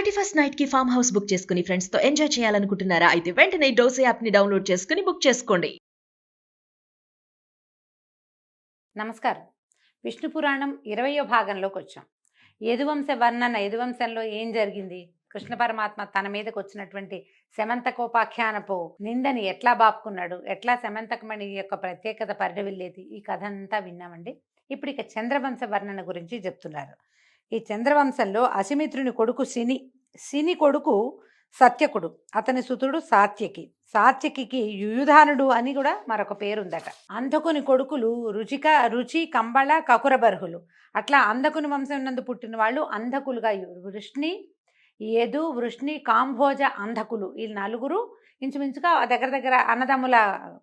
31st night కి farm house book చేసుకుని friends తో ఎంజాయ్ చేయాలనుకుంటున్నారా? అయితే వెంటనే డోసే యాప్ ని డౌన్లోడ్ చేసుకుని బుక్ చేసుకోండి. నమస్కారం. విష్ణు పురాణం 20వ భాగంలోకి వచ్చాం. యదువంశ వర్ణన, యదువంశంలో ఏం జరిగింది, కృష్ణ పరమాత్మ తన మీదకి వచ్చినటువంటి శమంతకోపాఖ్యానపు నిందని ఎట్లా బాపుకున్నాడు, ఎట్లా శమంతకమణి యొక్క ప్రత్యేకత పరిడవిల్లేది, ఈ కథ అంతా విన్నామండి. ఇప్పుడు ఇక చంద్రవంశ వర్ణన గురించి చెప్తున్నారు. ఈ చంద్రవంశంలో అసిమిత్రుని కొడుకు శని కొడుకు సత్యకుడు, అతని సుతుడు సాత్యకి యుయుధానుడు అని కూడా మరొక పేరుందట. అంధకుని కొడుకులు రుచి కంబళ కకురబర్హులు. అట్లా అంధకుని వంశం నందు పుట్టిన వాళ్ళు అంధకులుగా వృష్ణి, యదు, వృష్ణి, కాంభోజ అంధకులు, ఈ నలుగురు ఇంచుమించుగా దగ్గర అన్నదమ్ముల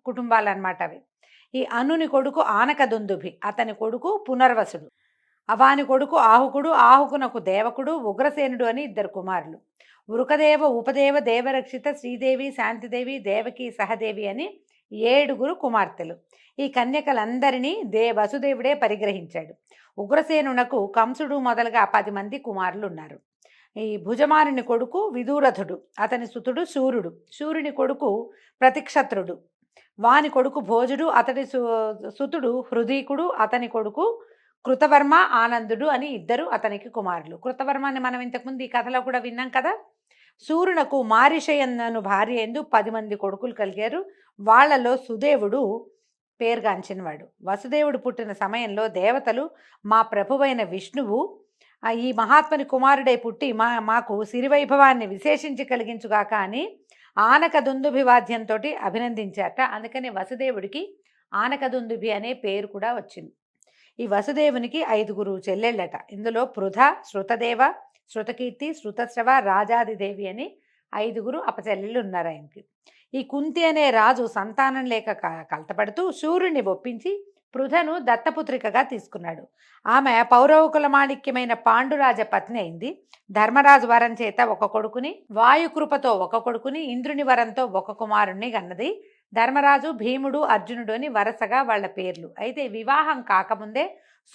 కుటుంబాలు అన్నమాట అవి. ఈ అనుని కొడుకు ఆనకదుందుభి, అతని కొడుకు పునర్వసుడు, అవాని కొడుకు ఆహుకుడు, ఆహుకునకు దేవకుడు, ఉగ్రసేనుడు అని 2 కుమారులు. వృకదేవ, ఉపదేవ, దేవరక్షిత, శ్రీదేవి, శాంతిదేవి, దేవకి, సహదేవి అని 7 కుమార్తెలు. ఈ కన్యకలందరినీ వసుదేవుడే పరిగ్రహించాడు. ఉగ్రసేనునకు కంసుడు మొదలుగా 10 మంది కుమారులు ఉన్నారు. ఈ భుజమానుని కొడుకు విదూరథుడు, అతని సుతుడు శూరుని కొడుకు ప్రతిక్షత్రుడు, వాని కొడుకు భోజుడు, అతడి సుతుడు హృదీకుడు, అతని కొడుకు కృతవర్మ, ఆనందుడు అని 2 అతనికి కుమారులు. కృతవర్మని మనం ఇంతకుముందు ఈ కథలో కూడా విన్నాం కదా. సూర్యునకు మారిషయన్నను భార్య ఎందు 10 మంది కొడుకులు కలిగారు. వాళ్లలో సుదేవుడు పేరుగాంచినవాడు. వసుదేవుడు పుట్టిన సమయంలో దేవతలు, మా ప్రభువైన విష్ణువు ఈ మహాత్ముని కుమారుడే పుట్టి మాకు సిరివైభవాన్ని విశేషించి కలిగించుగాక అని ఆనకదుందుభి వాద్యంతో అభినందించారట. అందుకని వసుదేవుడికి ఆనకదుందుభి అనే పేరు కూడా వచ్చింది. ఈ వసుదేవునికి 5 చెల్లెళ్ళట. ఇందులో పృథ, శృతదేవ, శృతకీర్తి, శృతశ్రవ, రాజాదిదేవి అని 5 అపచెల్లెళ్ళు ఉన్నారు ఆయనకి. ఈ కుంతి అనే రాజు సంతానం లేక కలతపడుతూ శూరుని ఒప్పించి పృథను దత్తపుత్రికగా తీసుకున్నాడు. ఆమె పౌరవకుల మాణిక్యమైన పాండురాజ పత్ని అయింది. ధర్మరాజు వరం చేత 1 కొడుకుని, వాయుకృపతో 1 కొడుకుని, ఇంద్రుని వరంతో 1 కుమారుణ్ణి కన్నది. ధర్మరాజు, భీముడు, అర్జునుడు అని వరుసగా వాళ్ళ పేర్లు. అయితే వివాహం కాకముందే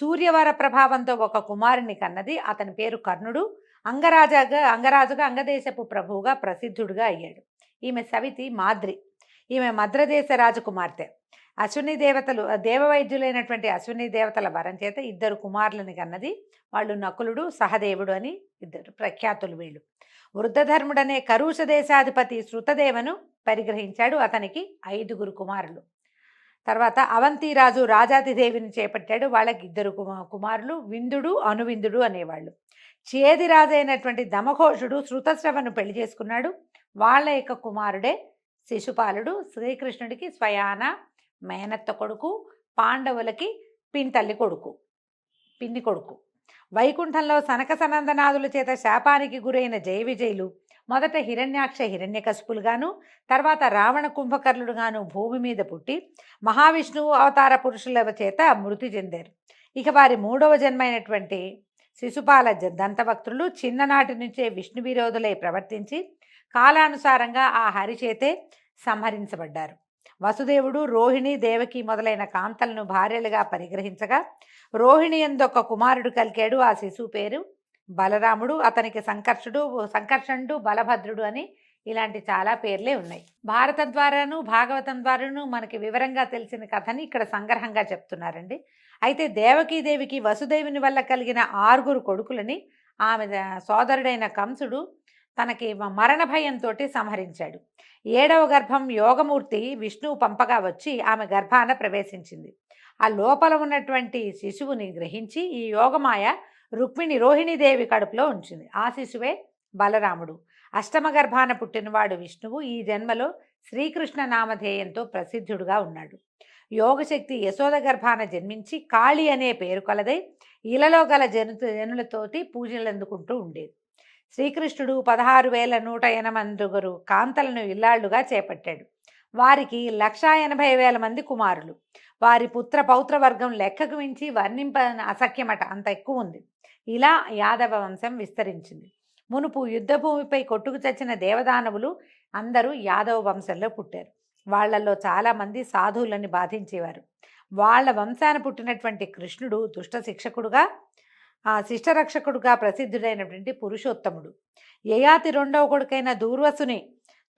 సూర్యవర ప్రభావంతో 1 కుమారుని కన్నది. అతని పేరు కర్ణుడు. అంగరాజుగా అంగదేశపు ప్రభువుగా ప్రసిద్ధుడుగా అయ్యాడు. ఈమె సవితి మాద్రి. ఈమె మద్రదేశ రాజకుమార్తె. అశ్విని దేవతలు, దేవవైద్యులైనటువంటి అశ్విని దేవతల వరం చేత 2 కుమారులని కన్నది. వాళ్ళు నకులుడు, సహదేవుడు అని 2 ప్రఖ్యాతులు వీళ్ళు. వృద్ధధర్ముడనే కరుష దేశాధిపతి శృతదేవను పరిగ్రహించాడు. అతనికి 5 కుమారులు. తర్వాత అవంతిరాజు రాజాదిదేవిని చేపట్టాడు. వాళ్ళకి 2 కుమారులు, విందుడు, అనువిందుడు అనేవాళ్ళు. చేదిరాజు అయినటువంటి దమఘోషుడు శృతశ్రవను పెళ్లి చేసుకున్నాడు. వాళ్ళ యొక్క కుమారుడే శిశుపాలుడు. శ్రీకృష్ణుడికి స్వయాన మేనత్త కొడుకు, పాండవులకి పిన్ని కొడుకు. వైకుంఠంలో సనక సనందనాదుల చేత శాపానికి గురైన జయ విజయులు మొదట హిరణ్యాక్ష, హిరణ్యకశిపులుగాను, తర్వాత రావణ, కుంభకర్ణుడుగాను భూమి మీద పుట్టి మహావిష్ణువు అవతార పురుషుల చేత మృతి చెందారు. ఇక వారి 3వ జన్మైనటువంటి శిశుపాల దంతవక్తులు చిన్ననాటి నుంచే విష్ణు విరోధులై ప్రవర్తించి కాలానుసారంగా ఆ హరిచేతే సంహరించబడ్డారు. వసుదేవుడు రోహిణి, దేవకి మొదలైన కాంతలను భార్యలుగా పరిగ్రహించగా రోహిణి యందు 1 కుమారుడు కలిగాడు. ఆ శిశువు పేరు బలరాముడు. అతనికి సంకర్షణుడు, బలభద్రుడు అని ఇలాంటి చాలా పేర్లే ఉన్నాయి. భారతం ద్వారాను భాగవతం ద్వారాను మనకి వివరంగా తెలిసిన కథని ఇక్కడ సంగ్రహంగా చెప్తున్నారండి. అయితే దేవకీదేవికి వసుదేవుని వల్ల కలిగిన 6 కొడుకులని ఆమె సోదరుడైన కంసుడు తనకి మరణ భయంతో సంహరించాడు. 7వ గర్భం యోగమూర్తి విష్ణువు పంపగా వచ్చి ఆమె గర్భాన ప్రవేశించింది. ఆ లోపల ఉన్నటువంటి శిశువుని గ్రహించి ఈ యోగమాయ రుక్మిణి రోహిణీదేవి కడుపులో ఉంచింది. ఆ శిశువే బలరాముడు. అష్టమ గర్భాన పుట్టినవాడు విష్ణువు. ఈ జన్మలో శ్రీకృష్ణ నామధేయంతో ప్రసిద్ధుడుగా ఉన్నాడు. యోగశక్తి యశోద గర్భాన జన్మించి కాళి అనే పేరు కలదై ఇలలో గల జనులతోటి పూజలు అందుకుంటూ ఉండేది. శ్రీకృష్ణుడు 16,108 కాంతలను ఇల్లాళ్లుగా చేపట్టాడు. వారికి 1,80,000 మంది కుమారులు. వారి పుత్ర పౌత్ర వర్గం లెక్కకు మించి వర్ణింప అసఖ్యమట, అంత ఎక్కువ ఉంది. ఇలా యాదవ వంశం విస్తరించింది. మునుపు యుద్ధభూమిపై కొట్టుకు చచ్చిన దేవదానవులు అందరూ యాదవ వంశంలో పుట్టారు. వాళ్లలో చాలామంది సాధువులని బాధించేవారు. వాళ్ళ వంశాన పుట్టినటువంటి కృష్ణుడు దుష్ట శిక్షకుడుగా ఆ శిష్టరక్షకుడుగా ప్రసిద్ధుడైనటువంటి పురుషోత్తముడు. యయాతి రెండవ కొడుకైన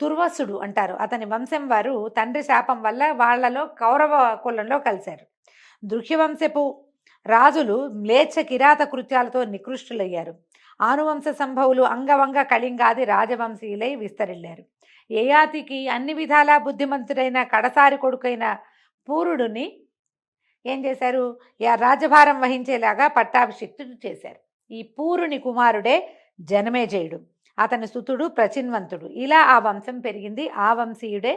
తుర్వసుడు అంటారు. అతని వంశం వారు తండ్రి శాపం వల్ల వాళ్లలో కౌరవ కులంలో కలిశారు. దృహ్యవంశపు రాజులు మ్లేచ్ఛ కిరాత కృత్యాలతో నికృష్టులయ్యారు. ఆనువంశ సంభవులు అంగవంగ కళింగాది రాజవంశీయులై విస్తరిల్లారు. యయాతికి అన్ని విధాలా బుద్ధిమంతుడైన కడసారి కొడుకైన పూరుడుని ఏం చేశారు, రాజభారం వహించేలాగా పట్టాభిషిక్తుడు చేశారు. ఈ పూరుని కుమారుడే జనమేజయుడు, అతని సుతుడు ప్రచిన్వంతుడు. ఇలా ఆ వంశం పెరిగింది. ఆ వంశీయుడే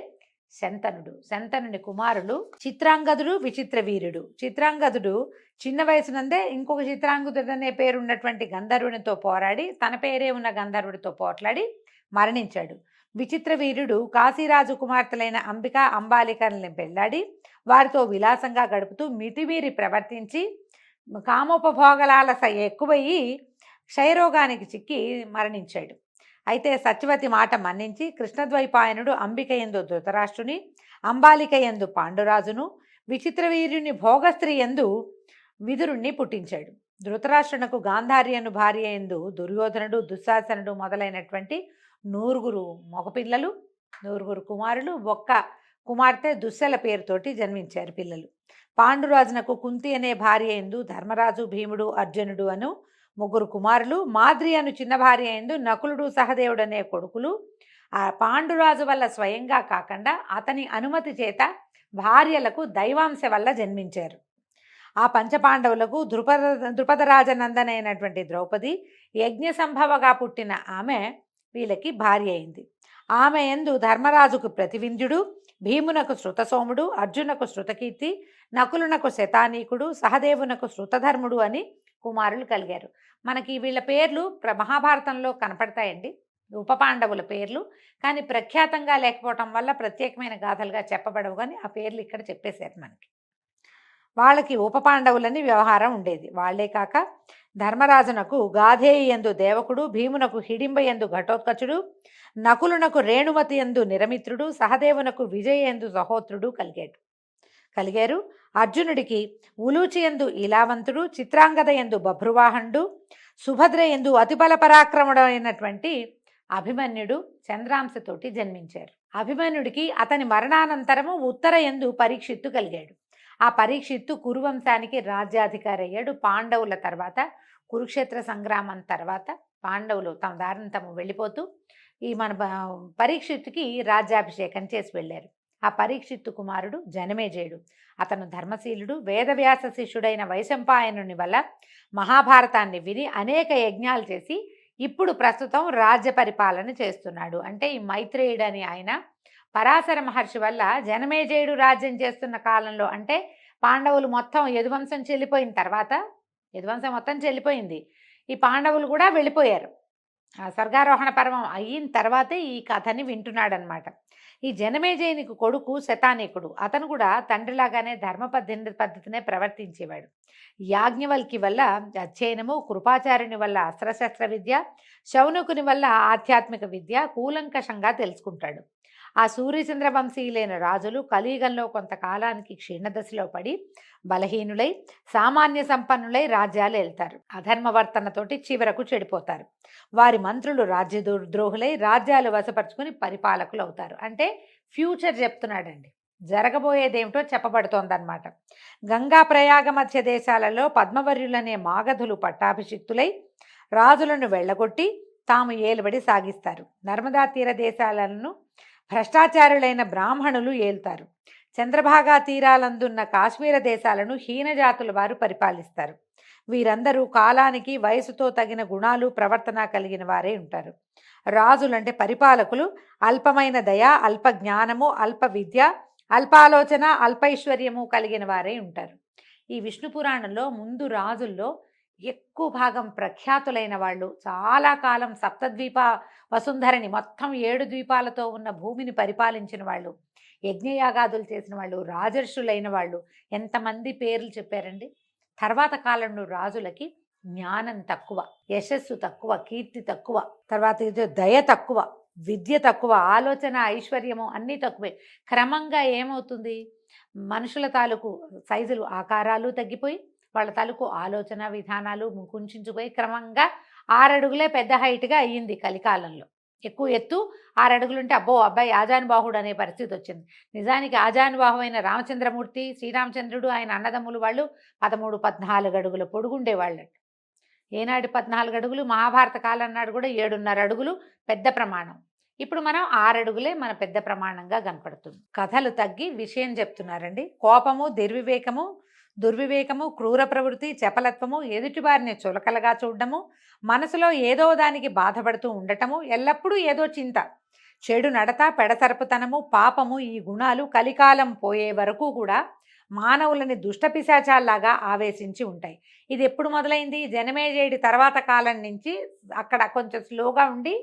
శంతనుడు. శంతనుని కుమారులు చిత్రాంగదుడు, విచిత్రవీరుడు. చిత్రాంగదుడు చిన్న వయసునందే ఇంకొక చిత్రాంగదుడు అనే పేరున్నటువంటి గంధర్వునితో పోరాడి తన పేరే ఉన్న గంధర్వుడితో పోట్లాడి మరణించాడు. విచిత్రవీరుడు కాశీరాజు కుమార్తెలైన అంబిక, అంబాలికల్ని పెళ్లాడి వారితో విలాసంగా గడుపుతూ మితిమీరి ప్రవర్తించి కామోపభోగలాలస ఎక్కువయ్యి క్షయరోగానికి చిక్కి మరణించాడు. అయితే సత్యవతి మాట మన్నించి కృష్ణద్వైపాయనుడు అంబిక యందు ధృతరాష్ట్రుని, అంబాలిక యందు పాండురాజును, విచిత్రవీర్యుని భోగస్త్రీ యందు విదురుణ్ణి పుట్టించాడు. ధృతరాష్ట్రునకు గాంధార్యను భార్య యందు దుర్యోధనుడు, దుశ్శాసనుడు మొదలైనటువంటి 9 మగపిల్లలు, 9 కుమారులు, ఒక్క కుమార్తె దుశ్శల పేరుతోటి జన్మించారు పిల్లలు. పాండురాజునకు కుంతి అనే భార్య యందు ధర్మరాజు, భీముడు, అర్జునుడు అను 3 కుమారులు, మాద్రి అను చిన్న భార్య యందు నకులుడు, సహదేవుడు అనే కొడుకులు. ఆ పాండురాజు వల్ల స్వయంగా కాకుండా అతని అనుమతి చేత భార్యలకు దైవాంశ వల్ల జన్మించారు. ఆ పంచపాండవులకు ద్రుపదరాజనందనైనటువంటి ద్రౌపది యజ్ఞ సంభవగా పుట్టిన ఆమె వీళ్ళకి భార్య అయింది. ఆమె యందు ధర్మరాజుకు ప్రతివింధ్యుడు, భీమునకు శృతసోముడు, అర్జునకు శృతకీర్తి, నకులునకు శతానీకుడు, సహదేవునకు శృతధర్ముడు అని కుమారులు కలిగారు. మనకి వీళ్ళ పేర్లు మహాభారతంలో కనపడతాయండి, ఉపపాండవుల పేర్లు. కానీ ప్రఖ్యాతంగా లేకపోవటం వల్ల ప్రత్యేకమైన గాథలుగా చెప్పబడవు, కానీ ఆ పేర్లు ఇక్కడ చెప్పేశారు మనకి. వాళ్ళకి ఉపపాండవులని వ్యవహారం ఉండేది. వాళ్లే కాక ధర్మరాజునకు గాధేయి యందు దేవకుడు, భీమునకు హిడింబ యందు ఘటోత్కచుడు, నకులునకు రేణుమతి యందు నిరమిత్రుడు, సహదేవునకు విజయ యందు సహోత్రుడు కలిగారు. అర్జునుడికి ఉలూచి యందు ఇలావంతుడు, చిత్రాంగద యందు బభ్రువాహనుడు, సుభద్ర యందు అతిబల పరాక్రముడైనటువంటి అభిమన్యుడు చంద్రాంశతోటి జన్మించారు. అభిమన్యుడికి అతని మరణానంతరము ఉత్తర యందు పరీక్షిత్తు కలిగాడు. ఆ పరీక్షిత్తు కురువంశానికి రాజ్యాధికారి అయ్యాడు. పాండవుల తర్వాత కురుక్షేత్ర సంగ్రామం తర్వాత పాండవులు తమ దారిని తాము వెళ్ళిపోతూ ఈ మన పరీక్షిత్తుకి రాజ్యాభిషేకం చేసి వెళ్ళారు. ఆ పరీక్షిత్తు కుమారుడు జనమేజయుడు. అతను ధర్మశీలుడు, వేదవ్యాస శిష్యుడైన వైశంపాయనుని వల్ల మహాభారతాన్ని విని అనేక యజ్ఞాలు చేసి ఇప్పుడు ప్రస్తుతం రాజ్య పరిపాలన చేస్తున్నాడు. అంటే ఈ మైత్రేయుడు అని ఆయన పరాశర మహర్షి వల్ల జనమేజయుడు రాజ్యం చేస్తున్న కాలంలో, అంటే పాండవులు మొత్తం యదువంశం చెల్లిపోయిన తర్వాత, యదువంశం మొత్తం చెల్లిపోయింది, ఈ పాండవులు కూడా వెళ్ళిపోయారు. ఆ స్వర్గారోహణ పర్వం అయిన తర్వాతే ఈ కథని వింటున్నాడనమాట. ఈ జనమేజయునికి కొడుకు శతానీకుడు. అతను కూడా తండ్రిలాగానే ధర్మ పద్ధతినే ప్రవర్తించేవాడు. యాజ్ఞవల్కి వల్ల అధ్యయనము, కృపాచార్యుని వల్ల అస్త్రశస్త్ర విద్య, శౌనకుని వల్ల ఆధ్యాత్మిక విద్య కూలంకషంగా తెలుసుకుంటాడు. ఆ సూర్యచంద్ర వంశీయులైన రాజులు కలియుగంలో కొంతకాలానికి క్షీణదశలో పడి బలహీనులై సామాన్య సంపన్నులై రాజ్యాలు వెళ్తారు. అధర్మవర్తనతోటి చివరకు చెడిపోతారు. వారి మంత్రులు రాజ్యద్రోహులై రాజ్యాలు వశపరుచుకుని పరిపాలకులు అవుతారు. అంటే ఫ్యూచర్ చెప్తున్నాడండి, జరగబోయేదేమిటో చెప్పబడుతోందన్నమాట. గంగా ప్రయాగ మధ్య దేశాలలో పద్మవర్యులనే మాగధులు పట్టాభిషిక్తులై రాజులను వెళ్ళగొట్టి తాము ఏలుబడి సాగిస్తారు. నర్మదా తీర దేశాలను భ్రష్టాచారులైన బ్రాహ్మణులు ఏలుతారు. చంద్రభాగా తీరాలందున్న కాశ్మీర దేశాలను హీనజాతుల వారు పరిపాలిస్తారు. వీరందరూ కాలానికి వయసుతో తగిన గుణాలు ప్రవర్తన కలిగిన వారే ఉంటారు. రాజులంటే పరిపాలకులు అల్పమైన దయ, అల్ప జ్ఞానము, అల్ప విద్య, అల్పాలోచన, అల్పైశ్వర్యము కలిగిన వారే ఉంటారు. ఈ విష్ణు పురాణంలో ముందు రాజుల్లో ఎక్కువ భాగం ప్రఖ్యాతులైన వాళ్ళు, చాలా కాలం సప్తద్వీప వసుంధరని మొత్తం 7 ద్వీపాలతో ఉన్న భూమిని పరిపాలించిన వాళ్ళు, యజ్ఞయాగాదులు చేసిన వాళ్ళు, రాజర్షులైన వాళ్ళు ఎంతమంది పేర్లు చెప్పారండి. తర్వాత కాలంలో రాజులకి జ్ఞానం తక్కువ, యశస్సు తక్కువ, కీర్తి తక్కువ, తర్వాత దయ తక్కువ, విద్య తక్కువ, ఆలోచన, ఐశ్వర్యము అన్నీ తక్కువే. క్రమంగా ఏమవుతుంది, మనుషుల తాలూకు సైజులు, ఆకారాలు తగ్గిపోయి వాళ్ళ తాలూకు ఆలోచన విధానాలు కుంచుకుపోయి క్రమంగా 6 అడుగులే పెద్ద హైట్గా అయ్యింది కలికాలంలో. ఎక్కువ ఎత్తు 6 అడుగులుంటే అబ్బో అబ్బాయి ఆజానుబాహుడు అనే పరిస్థితి వచ్చింది. నిజానికి ఆజానుబాహువైన రామచంద్రమూర్తి, శ్రీరామచంద్రుడు, ఆయన అన్నదమ్ములు వాళ్ళు 13, 14 అడుగుల పొడుగుండేవాళ్ళంట. ఏనాడు 14 అడుగులు, మహాభారత కాలం నాడు కూడా 7.5 అడుగులు పెద్ద ప్రమాణం. ఇప్పుడు మనం 6 అడుగులే మన పెద్ద ప్రమాణంగా కనపడుతుంది. కథలు తగ్గి విషయం చెప్తున్నారండి. కోపము, దుర్వివేకము, క్రూర ప్రవృత్తి, చపలత్వము, ఎదుటివారిని చులకలగా చూడడము, మనసులో ఏదో దానికి బాధపడుతూ ఉండటము, ఎల్లప్పుడూ ఏదో చింత, చెడు నడత, పెడసరపుతనము, పాపము, ఈ గుణాలు కలికాలం పోయే వరకు కూడా మానవులని దుష్టపిశాచాల్లాగా ఆవేశించి ఉంటాయి. ఇది ఎప్పుడు మొదలైంది? జనమేజయుడి తర్వాత కాలం నుంచి అక్కడ కొంచెం స్లోగా ఉండి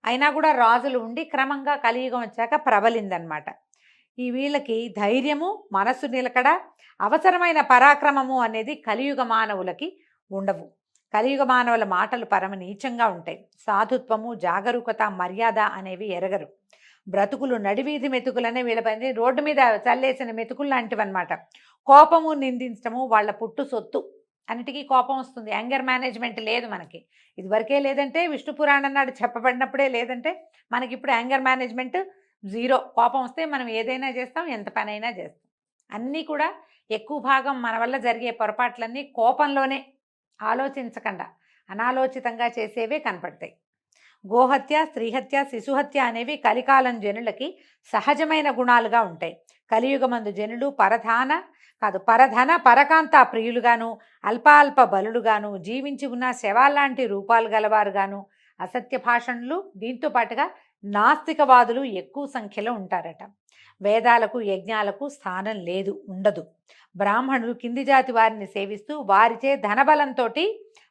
అయినా కూడా రాజులు ఉండి క్రమంగా కలియుగం వచ్చాక ప్రబలిందనమాట. ఈ వీళ్ళకి ధైర్యము, మనస్సు నిలకడ, అవసరమైన పరాక్రమము అనేది కలియుగ మానవులకి ఉండవు. కలియుగ మానవుల మాటలు పరమ నీచంగా ఉంటాయి. సాధుత్వము, జాగరూకత, మర్యాద అనేవి ఎరగరు. బ్రతుకులు నడివీధి మెతుకులనే వీళ్ళపైన రోడ్డు మీద చల్లేసిన మెతుకులు లాంటివన్నమాట. కోపము, నిందించడము వాళ్ళ పుట్టు సొత్తు. అన్నిటికీ కోపం వస్తుంది. యాంగర్ మేనేజ్మెంట్ లేదు మనకి. ఇదివరకే లేదంటే విష్ణు పురాణం నాడు చెప్పబడినప్పుడే లేదంటే మనకి ఇప్పుడు యాంగర్ మేనేజ్మెంట్ జీరో. కోపం వస్తే మనం ఏదైనా చేస్తాం, ఎంత పనైనా చేస్తాం. అన్నీ కూడా ఎక్కువ భాగం మన వల్ల జరిగే పొరపాట్లన్నీ కోపంలోనే, ఆలోచించకుండా అనాలోచితంగా చేసేవే కనపడతాయి. గోహత్య, స్త్రీహత్య, శిశుహత్య అనేవి కలికాలం జనులకి సహజమైన గుణాలుగా ఉంటాయి. కలియుగమందు జనులు పరధన పరకాంత ప్రియులుగాను, అల్పాల్ప బలులుగాను, జీవించి ఉన్న శవాల్లాంటి రూపాలు గలవారుగాను, అసత్య భాషణలు, దీంతో పాటుగా నాస్తికవాదులు ఎక్కువ సంఖ్యలో ఉంటారట. వేదాలకు, యజ్ఞాలకు స్థానం లేదు, ఉండదు. బ్రాహ్మణులు కింది జాతి వారిని సేవిస్తూ వారిచే ధనబలంతో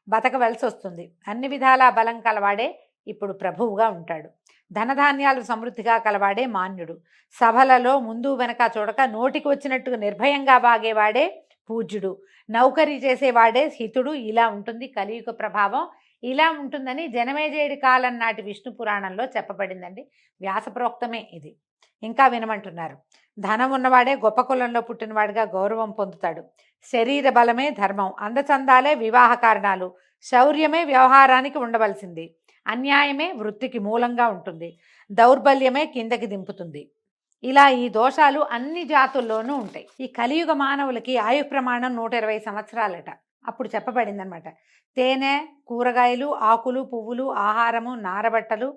బతకవలసి వస్తుంది. అన్ని విధాలా బలం కలవాడే ఇప్పుడు ప్రభువుగా ఉంటాడు. ధనధాన్యాలు సమృద్ధిగా కలవాడే మాన్యుడు. సభలలో ముందు వెనక చూడక నోటికి వచ్చినట్టుగా నిర్భయంగా బాగేవాడే పూజ్యుడు. నౌకరీ చేసేవాడే హితుడు. ఇలా ఉంటుంది కలియుగ ప్రభావం. ఇలా ఉంటుందని జనమేజయుడి కాలం నాటి విష్ణు పురాణంలో చెప్పబడిందండి. వ్యాసప్రోక్తమే ఇది. ఇంకా వినమంటున్నారు. ధనం ఉన్నవాడే గొప్ప కులంలో పుట్టినవాడిగా గౌరవం పొందుతాడు. శరీర బలమే ధర్మం, అందచందాలే వివాహ కారణాలు, శౌర్యమే వ్యవహారానికి ఉండవలసింది, అన్యాయమే వృత్తికి మూలంగా ఉంటుంది, దౌర్బల్యమే కిందకి దింపుతుంది. ఇలా ఈ దోషాలు అన్ని జాతుల్లోనూ ఉంటాయి. ఈ కలియుగ మానవులకి ఆయు ప్రమాణం 120 సంవత్సరాలట. అప్పుడు చెప్పబడింది అనమాట. తేనె, కూరగాయలు, ఆకులు, పువ్వులు, ఆహారము, నారబట్టలు,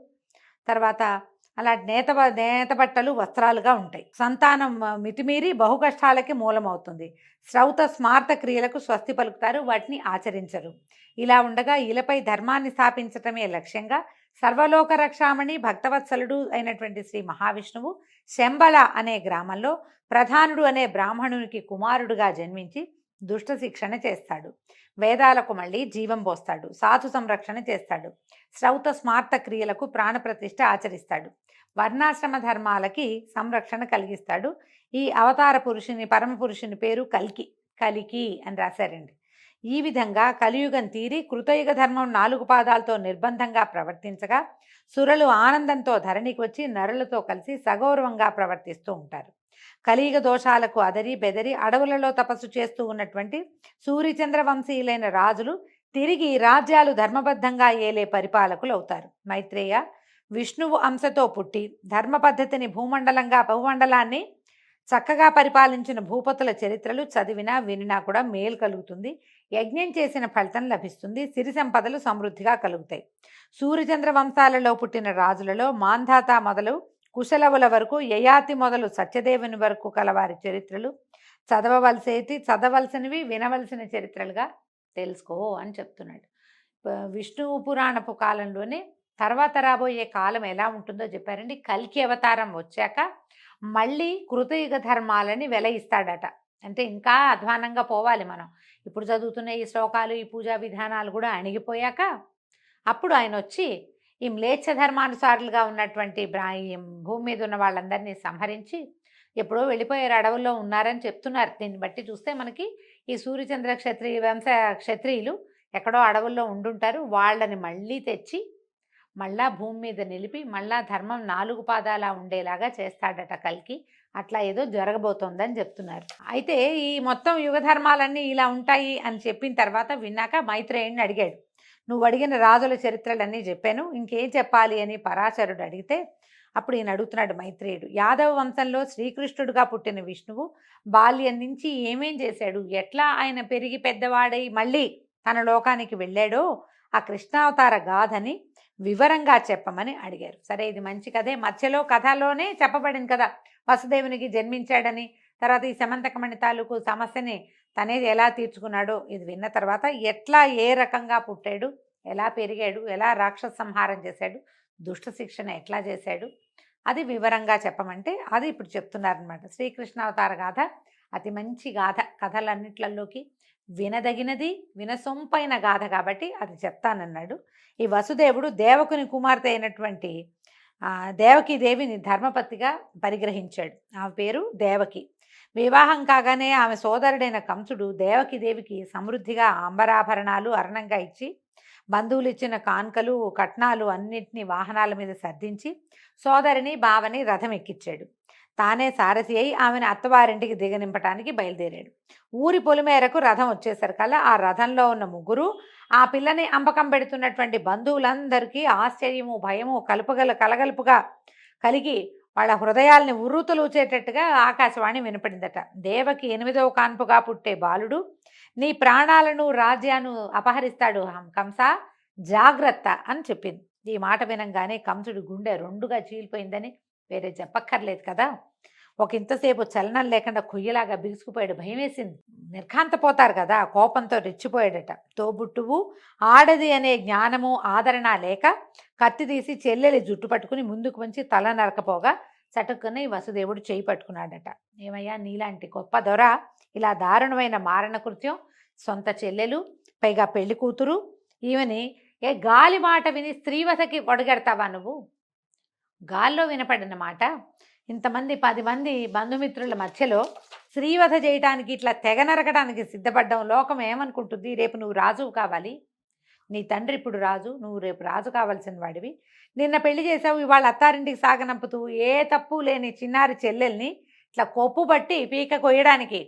తర్వాత అలా నేత బట్టలు వస్త్రాలుగా ఉంటాయి. సంతానం మితిమీరి బహుకష్టాలకి మూలమవుతుంది. శ్రౌత స్మార్త క్రియలకు స్వస్తి పలుకుతారు, వాటిని ఆచరించరు. ఇలా ఉండగా ఇలపై ధర్మాన్ని స్థాపించటమే లక్ష్యంగా సర్వలోక రక్షామణి భక్తవత్సలుడు అయినటువంటి శ్రీ మహావిష్ణువు శంబల అనే గ్రామంలో ప్రధానుడు అనే బ్రాహ్మణునికి కుమారుడుగా జన్మించి దుష్ట శిక్షణ చేస్తాడు. వేదాలకు మళ్ళీ జీవం పోస్తాడు. సాధు సంరక్షణ చేస్తాడు. శ్రౌత స్మార్త క్రియలకు ప్రాణప్రతిష్ఠ ఆచరిస్తాడు. వర్ణాశ్రమ ధర్మాలకి సంరక్షణ కలిగిస్తాడు. ఈ అవతార పురుషుని, పరమ పురుషుని పేరు కలికి అని రాశారండి. ఈ విధంగా కలియుగం తీరి కృతయుగ ధర్మం 4 పాదాలతో నిర్బంధంగా ప్రవర్తించగా సురలు ఆనందంతో ధరణికి వచ్చి నరులతో కలిసి సగౌరవంగా ప్రవర్తిస్తూ ఉంటారు. కలియుగ దోషాలకు అదరి బెదరి అడవులలో తపస్సు చేస్తూ ఉన్నటువంటి సూర్యచంద్ర వంశీయులైన రాజులు తిరిగి రాజ్యాలు ధర్మబద్ధంగా ఏలే పరిపాలకులు అవుతారు. మైత్రేయ, విష్ణువు అంశతో పుట్టి ధర్మ పద్ధతిని భూమండలాన్ని చక్కగా పరిపాలించిన భూపతుల చరిత్రలు చదివినా వినినా కూడా మేలు కలుగుతుంది. యజ్ఞం చేసిన ఫలితం లభిస్తుంది. సిరి సంపదలు సమృద్ధిగా కలుగుతాయి. సూర్యచంద్ర వంశాలలో పుట్టిన రాజులలో మాంధాత మొదలు కుశలవుల వరకు, యయాతి మొదలు సత్యదేవుని వరకు కలవారి చరిత్రలు చదవలసినవి, వినవలసిన చరిత్రలుగా తెలుసుకో అని చెప్తున్నాడు. విష్ణు పురాణపు కాలంలోనే తర్వాత రాబోయే కాలం ఎలా ఉంటుందో చెప్పారండి. కల్కి అవతారం వచ్చాక మళ్ళీ కృతయుగ ధర్మాలని వెలయిస్తాడట. అంటే ఇంకా అధ్వానంగా పోవాలి మనం. ఇప్పుడు చదువుతున్న ఈ శ్లోకాలు, ఈ పూజా విధానాలు కూడా అణిగిపోయాక అప్పుడు ఆయన వచ్చి ఈ మ్లేచ్ఛ ధర్మానుసారులుగా ఉన్నటువంటి భూమి మీద ఉన్న వాళ్ళందరినీ సంహరించి ఎప్పుడో వెళ్ళిపోయారు, అడవుల్లో ఉన్నారని చెప్తున్నారు. దీన్ని బట్టి చూస్తే మనకి ఈ సూర్యచంద్ర క్షత్రియులు ఎక్కడో అడవుల్లో ఉండుంటారు. వాళ్ళని మళ్ళీ తెచ్చి మళ్ళా భూమి మీద నిలిపి మళ్ళా ధర్మం 4 పాదాలా ఉండేలాగా చేస్తాడట కల్కి. అట్లా ఏదో జరగబోతోందని చెప్తున్నారు. అయితే ఈ మొత్తం యుగ ధర్మాలన్నీ ఇలా ఉంటాయి అని చెప్పిన తర్వాత విన్నాక మైత్రేయుడిని అడిగాడు. నువ్వు అడిగిన రాజుల చరిత్రలన్నీ చెప్పాను, ఇంకేం చెప్పాలి అని పరాశరుడు అడిగితే అప్పుడు ఈయన అడుగుతున్నాడు మైత్రేయుడు. యాదవ వంశంలో శ్రీకృష్ణుడుగా పుట్టిన విష్ణువు బాల్యం నుంచి ఏమేం చేశాడు, ఎట్లా ఆయన పెరిగి పెద్దవాడై మళ్ళీ తన లోకానికి వెళ్ళాడో ఆ కృష్ణావతార గాథని వివరంగా చెప్పమని అడిగారు. సరే, ఇది మంచి కథే. మధ్యలో కథలోనే చెప్పబడింది కదా వసుదేవునికి జన్మించాడని, తర్వాత ఈ సమంతకమణి తాలూకు సమస్యని తనేది ఎలా తీర్చుకున్నాడో ఇది విన్న తర్వాత ఎట్లా ఏ రకంగా పుట్టాడు, ఎలా పెరిగాడు, ఎలా రాక్షస సంహారం చేశాడు, దుష్ట శిక్షణ ఎట్లా చేశాడు, అది వివరంగా చెప్పమంటే అది ఇప్పుడు చెప్తున్నారనమాట. శ్రీకృష్ణావతార గాథ అతి మంచి గాథ, కథలన్నిట్లలోకి వినదగినది, వినసొంపైన గాథ కాబట్టి అది చెప్తానన్నాడు. ఈ వసుదేవుడు దేవకుని కుమార్తె అయినటువంటి దేవకీదేవిని ధర్మపత్నిగా పరిగ్రహించాడు. ఆమె పేరు దేవకి. వివాహం కాగానే ఆమె సోదరుడైన కంసుడు దేవకీదేవికి సమృద్ధిగా అంబరాభరణాలు అర్ణంగా ఇచ్చి బంధువులు ఇచ్చిన కాన్కలు కట్నాలు అన్నింటినీ వాహనాల మీద సర్దించి సోదరిని బావని రథం ఎక్కించాడు. తానే సారథి అయి ఆమెను అత్తవారింటికి దిగనింపటానికి బయలుదేరాడు. ఊరి పొలిమేరకు రథం వచ్చేసరికల్లా ఆ రథంలో ఉన్న ముగ్గురు ఆ పిల్లని అంపకం పెడుతున్నటువంటి బంధువులందరికీ ఆశ్చర్యము భయము కలగలుపుగా కలిగి వాళ్ళ హృదయాల్ని ఉర్రూతలూచేటట్టుగా ఆకాశవాణి వినపడిందట. దేవకి 8వ కాన్పుగా పుట్టే బాలుడు నీ ప్రాణాలను రాజ్యాన్ని అపహరిస్తాడు కంస, జాగ్రత్త అని చెప్పింది. ఈ మాట వినంగానే కంసుడు గుండె 2గా చీలిపోయిందని వేరే చెప్పక్కర్లేదు కదా. ఒక ఇంతసేపు చలనం లేకుండా కొయ్యలాగా బిగుసుకుపోయాడు. భయం వేసింది. నిర్ఘాంతపోతారు కదా, కోపంతో రెచ్చిపోయాడట. తోబుట్టువు ఆడది అనే జ్ఞానము ఆదరణ లేక కత్తి తీసి చెల్లెలి జుట్టు పట్టుకుని ముందుకు వంచి తల నరకపోగా చటుక్కుని వసుదేవుడు చేయి పట్టుకున్నాడట. ఏమయ్యా, నీలాంటి గొప్ప దొర ఇలా దారుణమైన మారణ కృత్యం, సొంత చెల్లెలు, పైగా పెళ్లి కూతురు, ఈమెని గాలి మాట విని స్త్రీవతకి ఒడగడతావా నువ్వు? గాల్లో వినపడిన మాట ఇంతమంది 10 మంది బంధుమిత్రుల మధ్యలో స్త్రీవధ చేయటానికి ఇట్లా తెగ నరకడానికి సిద్ధపడ్డం లోకం ఏమనుకుంటుంది? రేపు నువ్వు రాజువు కావాలి, నీ తండ్రి ఇప్పుడు రాజు, నువ్వు రేపు రాజు కావాల్సిన వాడివి. నిన్న పెళ్లి చేసావు, ఇవాళ అత్తారింటికి సాగనంపుతూ ఏ తప్పు లేని చిన్నారి చెల్లెల్ని ఇట్లా కొప్పు పట్టి పీక కొయ్యడానికి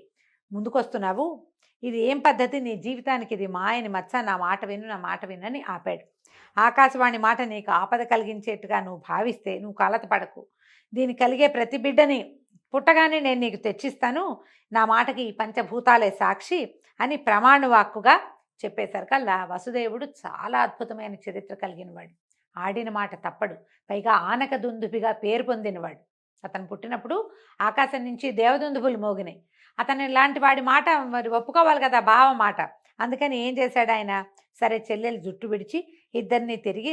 ముందుకొస్తున్నావు. ఇది ఏం పద్ధతి? నీ జీవితానికి ఇది మాయని మచ్చ. నా మాట విను అని ఆపాడు. ఆకాశవాణి మాట నీకు ఆపద కలిగించేట్టుగా నువ్వు భావిస్తే నువ్వు కలత పడకు. దీని కలిగే ప్రతి బిడ్డని పుట్టగానే నేను నీకు తెచ్చిస్తాను. నా మాటకి ఈ పంచభూతాలే సాక్షి అని ప్రమాణవాక్కుగా చెప్పేసరికల్లా వసుదేవుడు చాలా అద్భుతమైన చరిత్ర కలిగినవాడు. ఆడిన మాట తప్పడు. పైగా ఆనక దుందుబిగా పేరు పొందినవాడు. అతను పుట్టినప్పుడు ఆకాశం నుంచి దేవదుందుబులు మోగినాయి. అతను ఇలాంటి వాడి మాట మరి ఒప్పుకోవాలి కదా, బావ మాట. అందుకని ఏం చేశాడు ఆయన? సరే, చెల్లెలు జుట్టు విడిచి ఇద్దరిని తిరిగి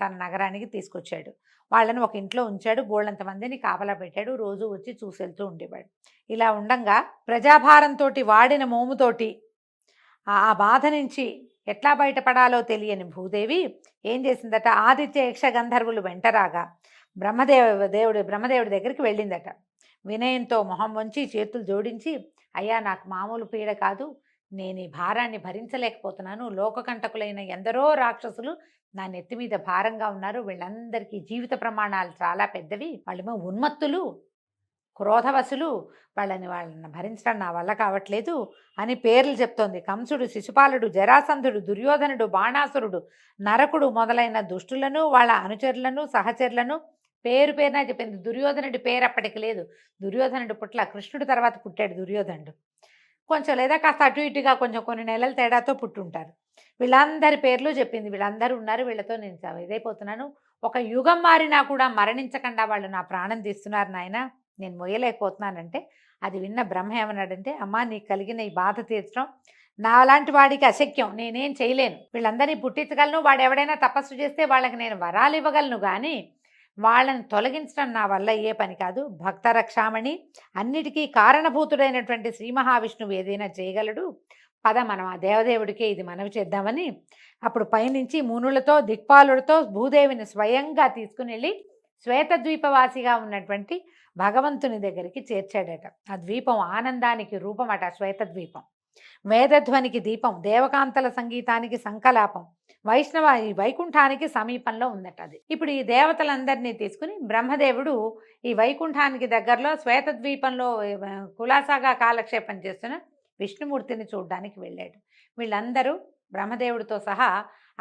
తన నగరానికి తీసుకొచ్చాడు. వాళ్ళని ఒక ఇంట్లో ఉంచాడు. బోళ్ళంత మందిని కాపలా పెట్టాడు. రోజు వచ్చి చూసెళ్తూ ఉండేవాడు. ఇలా ఉండంగా ప్రజాభారంతో వాడిన మోముతోటి ఆ బాధ నుంచి ఎట్లా బయటపడాలో తెలియని భూదేవి ఏం చేసిందట? ఆదిత్య యక్ష గంధర్వులు వెంటరాగా బ్రహ్మదేవుడి దగ్గరికి వెళ్ళిందట. వినయంతో మొహం వంచి చేతులు జోడించి, అయ్యా, నాకు మామూలు పీడ కాదు, నేను ఈ భారాన్ని భరించలేకపోతున్నాను. లోకకంటకులైన ఎందరో రాక్షసులు నా నెత్తి మీద భారంగా ఉన్నారు. వీళ్ళందరికీ జీవిత ప్రమాణాలు చాలా పెద్దవి. వాళ్ళేమో ఉన్మత్తులు, క్రోధవశులు, వాళ్ళని భరించడం నా వల్ల కావట్లేదు అని పేర్లు చెప్తోంది. కంసుడు, శిశుపాలుడు, జరాసంధుడు, దుర్యోధనుడు, బాణాసురుడు, నరకుడు మొదలైన దుష్టులను, వాళ్ళ అనుచరులను, సహచరులను పేరు పేరున చెప్పింది. దుర్యోధనుడి పేరు అప్పటికి లేదు. దుర్యోధనుడు పుట్ల కృష్ణుడి తర్వాత పుట్టాడు దుర్యోధనుడు. కొంచెం లేదా కాస్త అటు ఇటుగా కొంచెం కొన్ని నెలల తేడాతో పుట్టుంటారు. వీళ్ళందరి పేర్లు చెప్పింది. వీళ్ళందరూ ఉన్నారు, వీళ్ళతో నేను ఇదైపోతున్నాను. ఒక యుగం మారినా కూడా మరణించకుండా వాళ్ళు నా ప్రాణం తీస్తున్నారు నాయన, నేను మొయ్యలేకపోతున్నానంటే అది విన్న బ్రహ్మ ఏమన్నాడంటే, అమ్మా, నీకు కలిగిన ఈ బాధ తీర్చడం నా లాంటి వాడికి అశక్యం, నేనేం చేయలేను. వీళ్ళందరినీ పుట్టించగలను, వాడు ఎవడైనా తపస్సు చేస్తే వాళ్ళకి నేను వరాలు ఇవ్వగలను, కానీ వాళ్ళని తొలగించడం నా వల్ల ఏ పని కాదు. భక్త రక్షామణి, అన్నిటికీ కారణభూతుడైనటువంటి శ్రీ మహావిష్ణువు ఏదైనా చేయగలడు. పద, మనం ఆ దేవదేవుడికే ఇది మనవి చేద్దామని అప్పుడు పైనుంచి మునులతో దిక్పాలులతో భూదేవిని స్వయంగా తీసుకుని వెళ్ళి శ్వేతద్వీపవాసిగా ఉన్నటువంటి భగవంతుని దగ్గరికి చేర్చాడట. ఆ ద్వీపం ఆనందానికి రూపమట, శ్వేతద్వీపం. వేదధ్వనికి దీపం, దేవకాంతల సంగీతానికి సంకలాపం, ఈ వైకుంఠానికి సమీపంలో ఉందట అది. ఇప్పుడు ఈ దేవతలందరినీ తీసుకుని బ్రహ్మదేవుడు ఈ వైకుంఠానికి దగ్గరలో శ్వేతద్వీపంలో కులాసాగా కాలక్షేపం చేస్తున్న విష్ణుమూర్తిని చూడడానికి వెళ్ళాడు. వీళ్ళందరూ బ్రహ్మదేవుడితో సహా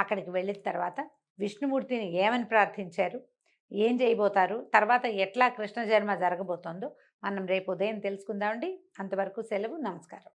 అక్కడికి వెళ్ళిన తర్వాత విష్ణుమూర్తిని ఏమని ప్రార్థించారు, ఏం చేయబోతారు, తర్వాత ఎట్లా కృష్ణ జన్మ జరగబోతోందో మనం రేపు ఉదయం తెలుసుకుందామండి. అంతవరకు సెలవు. నమస్కారం.